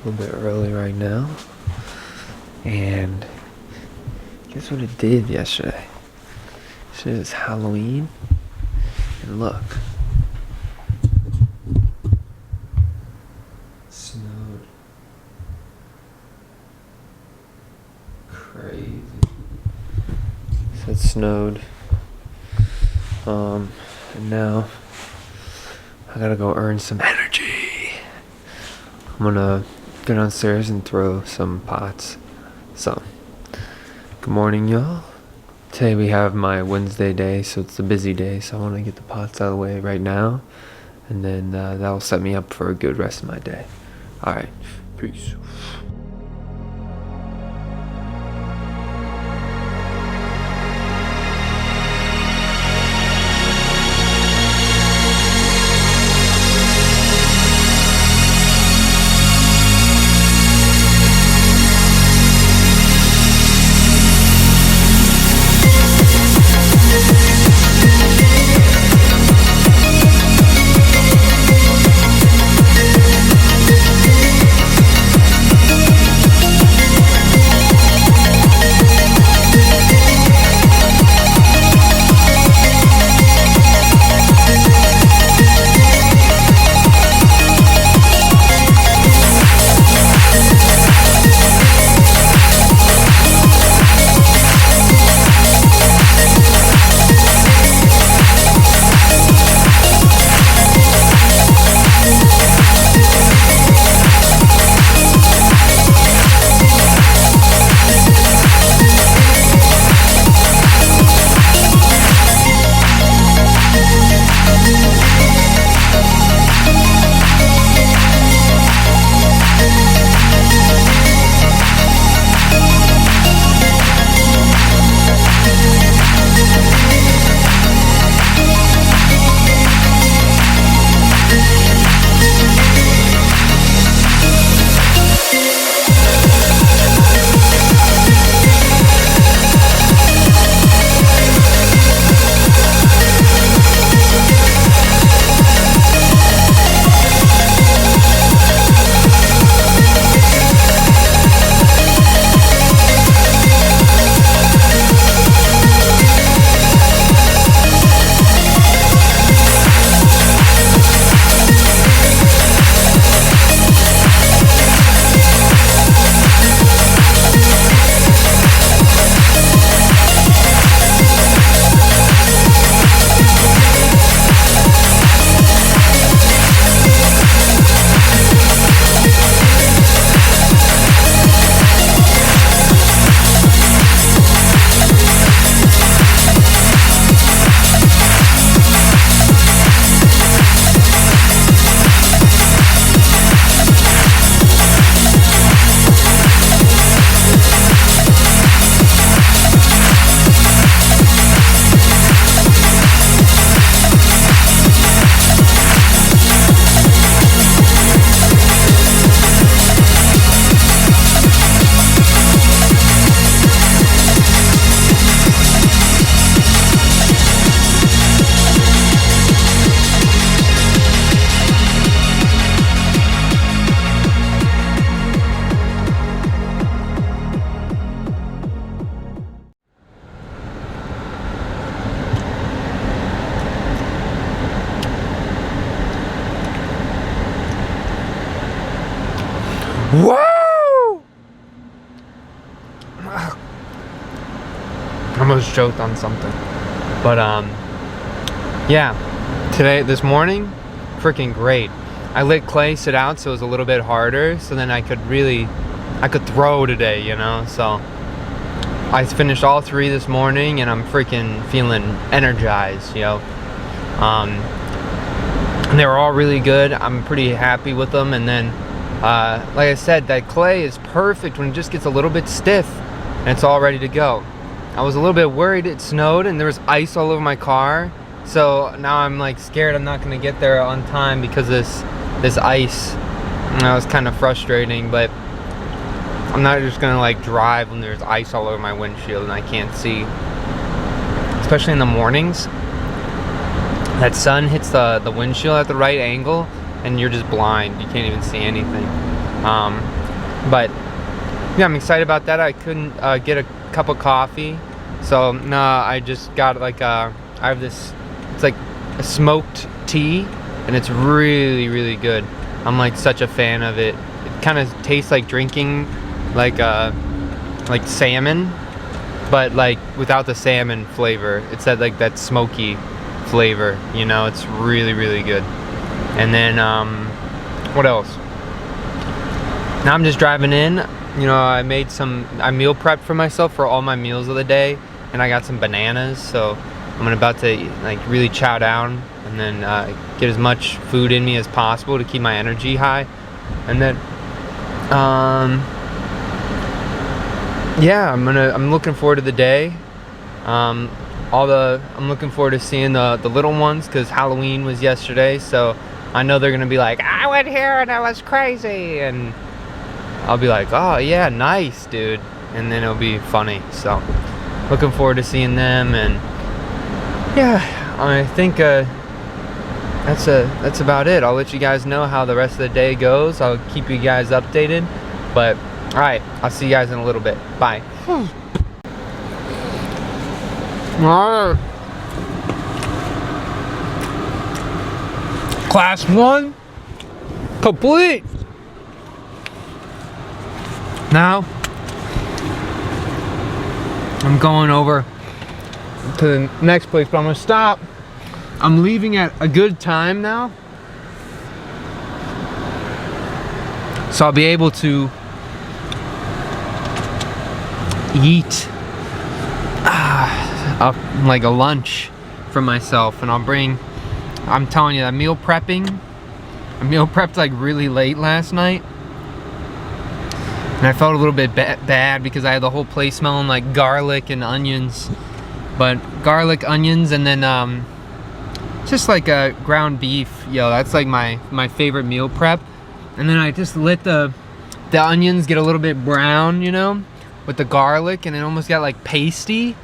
a little bit early right now. And guess what it did yesterday? Yesterday was Halloween. And look. It snowed. Crazy. So it snowed. And now I gotta go earn some energy. I'm gonna go downstairs and throw some pots. So, good morning, y'all. Today we have my Wednesday day, so it's a busy day, so I want to get the pots out of the way right now, and then that will set me up for a good rest of my day. Alright, peace. Whoa! I almost choked on something. But yeah, this morning, freaking great. I let clay sit out so it was a little bit harder, so then I could throw today, you know. So I finished all 3 this morning and I'm freaking feeling energized, yo. And they were all really good. I'm pretty happy with them. And then like I said, that clay is perfect when it just gets a little bit stiff and it's all ready to go. I was a little bit worried it snowed and there was ice all over my car, so now I'm like scared I'm not gonna get there on time because this ice. And that was kind of frustrating, but I'm not just gonna like drive when there's ice all over my windshield and I can't see, especially in the mornings. That sun hits the windshield at the right angle and you're just blind, you can't even see anything. But yeah, I'm excited about that. I couldn't get a cup of coffee, so I just got like I have this, it's like a smoked tea, and it's really good. I'm like such a fan of it. It kind of tastes like drinking like salmon, but like without the salmon flavor. It's that smoky flavor, you know. It's really good. And then what else? Now I'm just driving in. You know, I meal prepped for myself for all my meals of the day, and I got some bananas, so I'm about to like really chow down and then get as much food in me as possible to keep my energy high. And then yeah, I'm looking forward to the day. I'm looking forward to seeing the little ones, because Halloween was yesterday, so I know they're gonna be like, I went here and I was crazy, and I'll be like, oh yeah, nice, dude. And then it'll be funny. So looking forward to seeing them. And yeah, I think that's about it. I'll let you guys know how the rest of the day goes. I'll keep you guys updated. But all right, I'll see you guys in a little bit. Bye. All right. Class 1 complete. Now I'm going over to the next place, but I'm gonna stop. I'm leaving at a good time now, so I'll be able to eat like a lunch for myself. And I'm telling you, I meal prepped like really late last night, and I felt a little bit bad because I had the whole place smelling like garlic and onions. But garlic, onions, and then just like a ground beef. Yo, that's like my favorite meal prep. And then I just let the onions get a little bit brown, you know, with the garlic, and it almost got like pasty.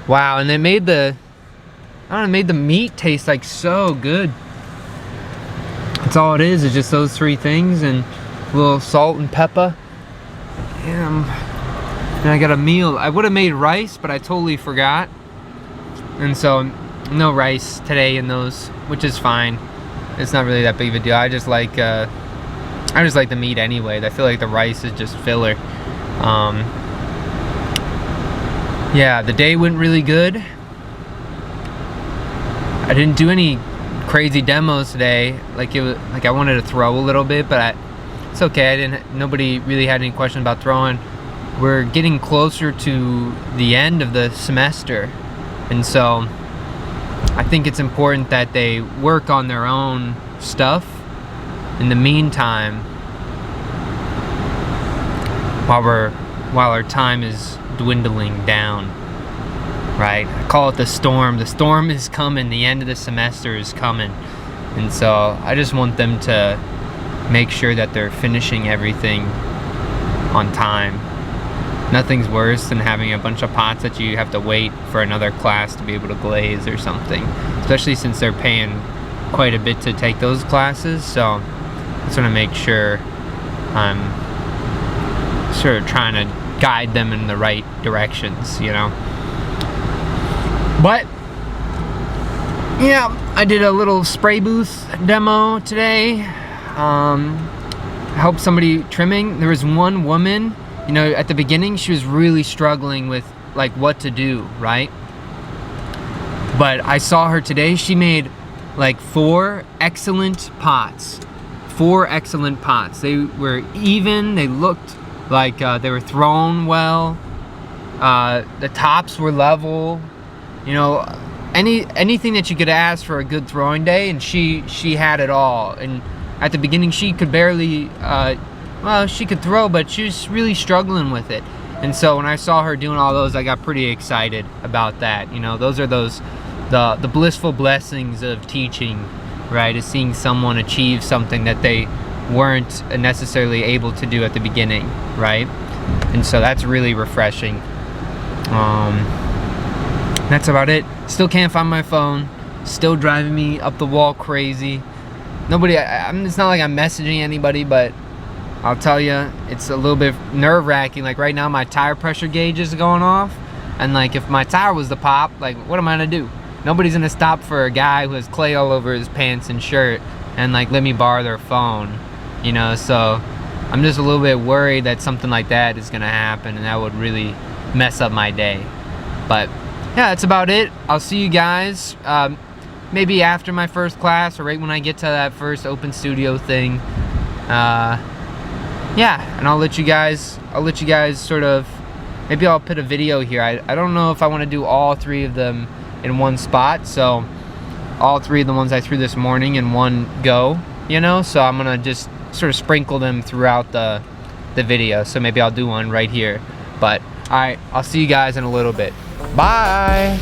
Wow, and it made the meat taste like so good. That's all it is just those three things and a little salt and pepper. And I got a meal. I would have made rice, but I totally forgot. And so no rice today in those, which is fine. It's not really that big of a deal. I just like the meat anyway. I feel like the rice is just filler. Yeah, the day went really good. I didn't do any crazy demos today. Like I wanted to throw a little bit, but it's okay. Nobody really had any question about throwing. We're getting closer to the end of the semester, and so I think it's important that they work on their own stuff in the meantime, while our time is dwindling down, right? I call it the storm. The storm is coming. The end of the semester is coming. And so I just want them to make sure that they're finishing everything on time. Nothing's worse than having a bunch of pots that you have to wait for another class to be able to glaze or something, especially since they're paying quite a bit to take those classes. So I just want to make sure I'm sort of trying to guide them in the right directions, you know. But yeah, I did a little spray booth demo today. Helped somebody trimming. There was one woman, you know, at the beginning she was really struggling with like what to do, right? But I saw her today. She made like 4 excellent pots. 4 excellent pots. They were even. They looked like they were thrown well. The tops were level. You know, anything that you could ask for a good throwing day, and she had it all. And at the beginning, she could barely. Well, she could throw, but she was really struggling with it. And so when I saw her doing all those, I got pretty excited about that. You know, those are the blissful blessings of teaching, right? Is seeing someone achieve something that they weren't necessarily able to do at the beginning, right? And so that's really refreshing. That's about it. Still can't find my phone. Still driving me up the wall crazy. Nobody. It's not like I'm messaging anybody, but I'll tell you, it's a little bit nerve-wracking. Like right now my tire pressure gauge is going off, and like if my tire was to pop, like what am I gonna do? Nobody's gonna stop for a guy who has clay all over his pants and shirt and like let me borrow their phone, you know. So I'm just a little bit worried that something like that is gonna happen, and that would really mess up my day. But yeah, that's about it. I'll see you guys maybe after my first class, or right when I get to that first open studio thing. Yeah, and I'll let you guys sort of, maybe I'll put a video here. I don't know if I want to do all 3 of them in one spot, so all 3 of the ones I threw this morning in one go, you know. So I'm gonna just sort of sprinkle them throughout the video. So maybe I'll do one right here. But all right, I'll see you guys in a little bit. Bye.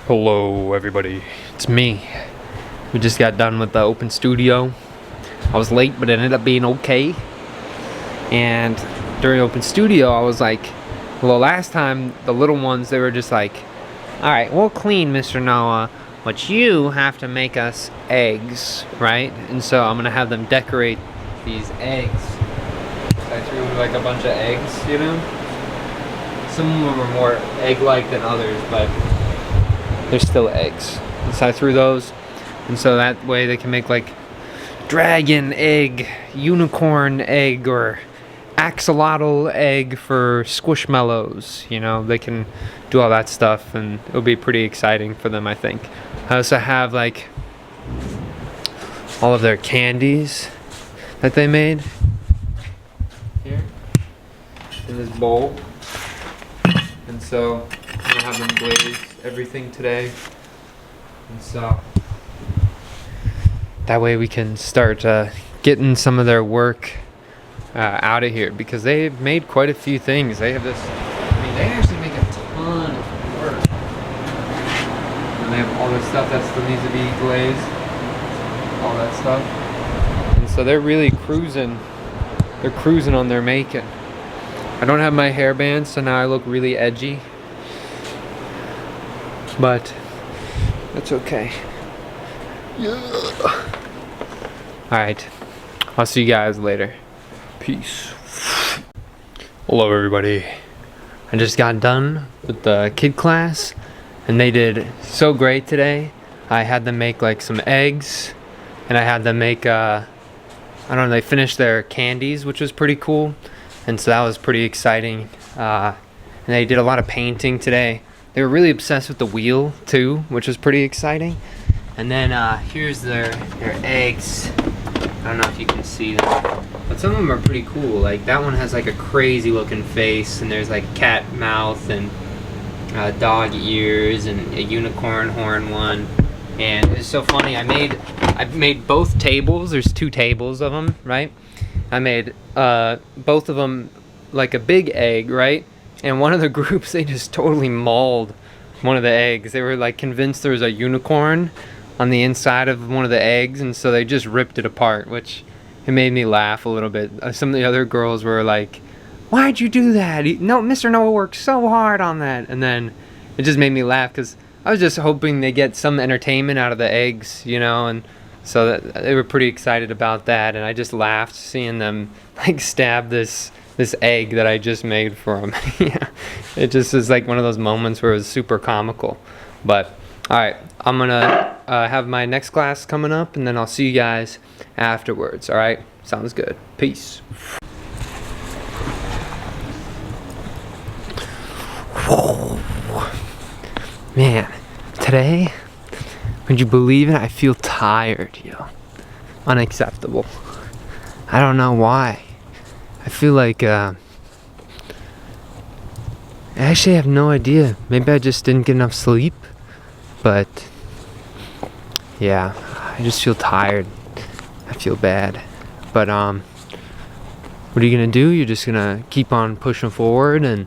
Hello everybody, it's me. We just got done with the open studio. I was late, but it ended up being okay. And during open studio, I was like, well, last time the little ones, they were just like, all right, we'll clean, Mr. Noah, but you have to make us eggs, right? And so I'm gonna have them decorate these eggs. I threw like a bunch of eggs, you know? Some of them are more egg-like than others, but they're still eggs. And so I threw those, and so that way they can make like dragon egg, unicorn egg, or axolotl egg for squishmallows. You know, they can do all that stuff, and it'll be pretty exciting for them, I think. I also have like all of their candies that they made here in this bowl, and so I'm gonna have them glaze everything today, and so that way we can start getting some of their work out of here, because they've made quite a few things. They have this, I mean, they actually make a ton of work, and they have all this stuff that still needs to be glazed, all that stuff, and so they're really cruising on their making. I don't have my hairband, so now I look really edgy, but that's okay. Alright, I'll see you guys later. Peace. Hello everybody. I just got done with the kid class, and they did so great today. I had them make like some eggs, and I had them make I don't know, they finished their candies, which was pretty cool, and so that was pretty exciting. And they did a lot of painting today. They were really obsessed with the wheel too, which was pretty exciting. And then here's their eggs. I don't know if you can see them, but some of them are pretty cool. Like that one has like a crazy looking face, and there's like cat mouth and dog ears and a unicorn horn one. And it's so funny. I made both tables. There's 2 tables of them, right? I made both of them like a big egg, right? And one of the groups, they just totally mauled one of the eggs. They were like convinced there was a unicorn on the inside of one of the eggs, and so they just ripped it apart, which it made me laugh a little bit. Some of the other girls were like, why'd you do that? No, Mr. Noah worked so hard on that. And then it just made me laugh, because I was just hoping they get some entertainment out of the eggs, you know, and so that they were pretty excited about that. And I just laughed seeing them like stab this egg that I just made for them. Yeah, it just is like one of those moments where it was super comical. But all right, I'm gonna have my next class coming up, and then I'll see you guys afterwards. All right, sounds good. Peace. Whoa. Man, today, would you believe it? I feel tired, yo. Unacceptable. I don't know why. I feel like I actually have no idea. Maybe I just didn't get enough sleep, but yeah, I just feel tired. I feel bad, but what are you gonna do? You're just gonna keep on pushing forward, and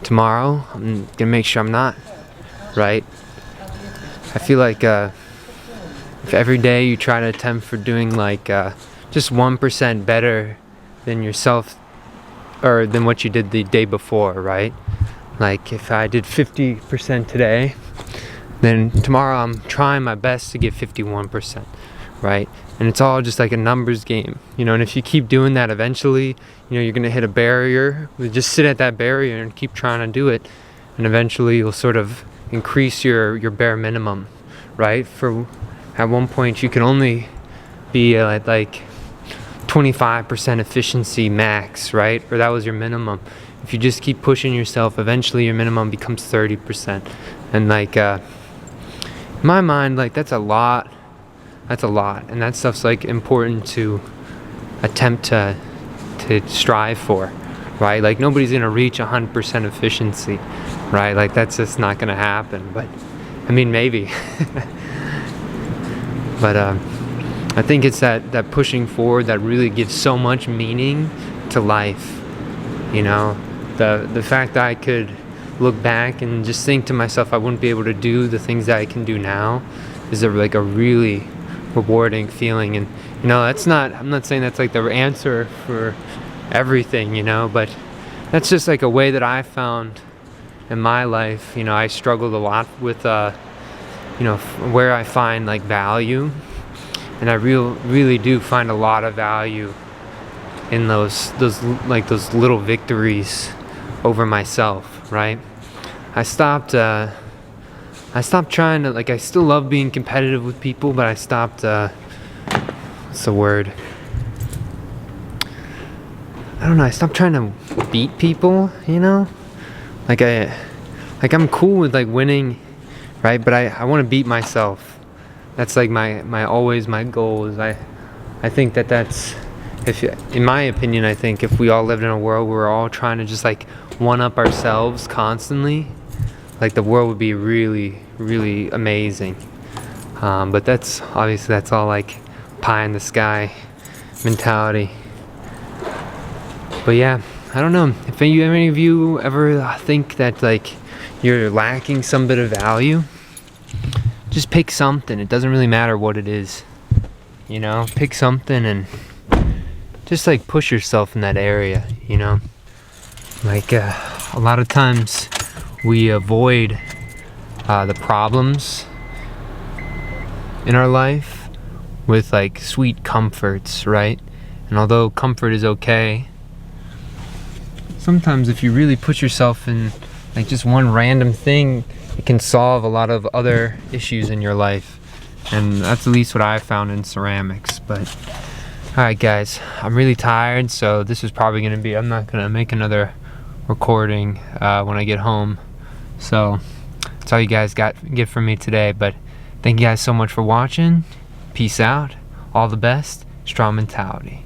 tomorrow I'm gonna make sure I'm not, right? I feel like if every day you try to attempt for doing like just 1% better than yourself or than what you did the day before, right? Like if I did 50% today, then tomorrow I'm trying my best to get 51%, right? And it's all just like a numbers game, you know, and if you keep doing that, eventually, you know, you're gonna hit a barrier. Just sit at that barrier and keep trying to do it, and eventually you'll sort of increase your bare minimum, right? For at one point you can only be at like 25% efficiency max, right? Or that was your minimum. If you just keep pushing yourself, eventually your minimum becomes 30%. And like in my mind, like that's a lot, and that stuff's like important to attempt to strive for, right? Like nobody's gonna reach 100% efficiency, right? Like that's just not gonna happen. But I mean, maybe. But I think it's that pushing forward that really gives so much meaning to life, you know? The fact that I could look back and just think to myself I wouldn't be able to do the things that I can do now is like a really rewarding feeling. And you know, I'm not saying that's like the answer for everything, you know, but that's just like a way that I found in my life. You know, I struggled a lot with you know, where I find like value, and I really do find a lot of value in those little victories over myself, right? I stopped trying to, like, I still love being competitive with people, but I stopped what's the word? I don't know, I stopped trying to beat people, you know? I'm cool with like winning, right? But I want to beat myself. That's like my always my goal is I think that's, in my opinion, I think if we all lived in a world where we're all trying to just like one up ourselves constantly, like the world would be really, really amazing. But that's all like pie in the sky mentality. But yeah, I don't know if any of you ever think that like you're lacking some bit of value. Just pick something. It doesn't really matter what it is, you know. Pick something and just like push yourself in that area, you know. Like a lot of times we avoid the problems in our life with like sweet comforts, right? And although comfort is okay, sometimes if you really put yourself in like just one random thing, it can solve a lot of other issues in your life. And that's at least what I found in ceramics. But alright guys, I'm really tired, so this is probably gonna be, I'm not gonna make another recording when I get home. So that's all you guys get from me today. But thank you guys so much for watching. Peace out. All the best. Strong mentality.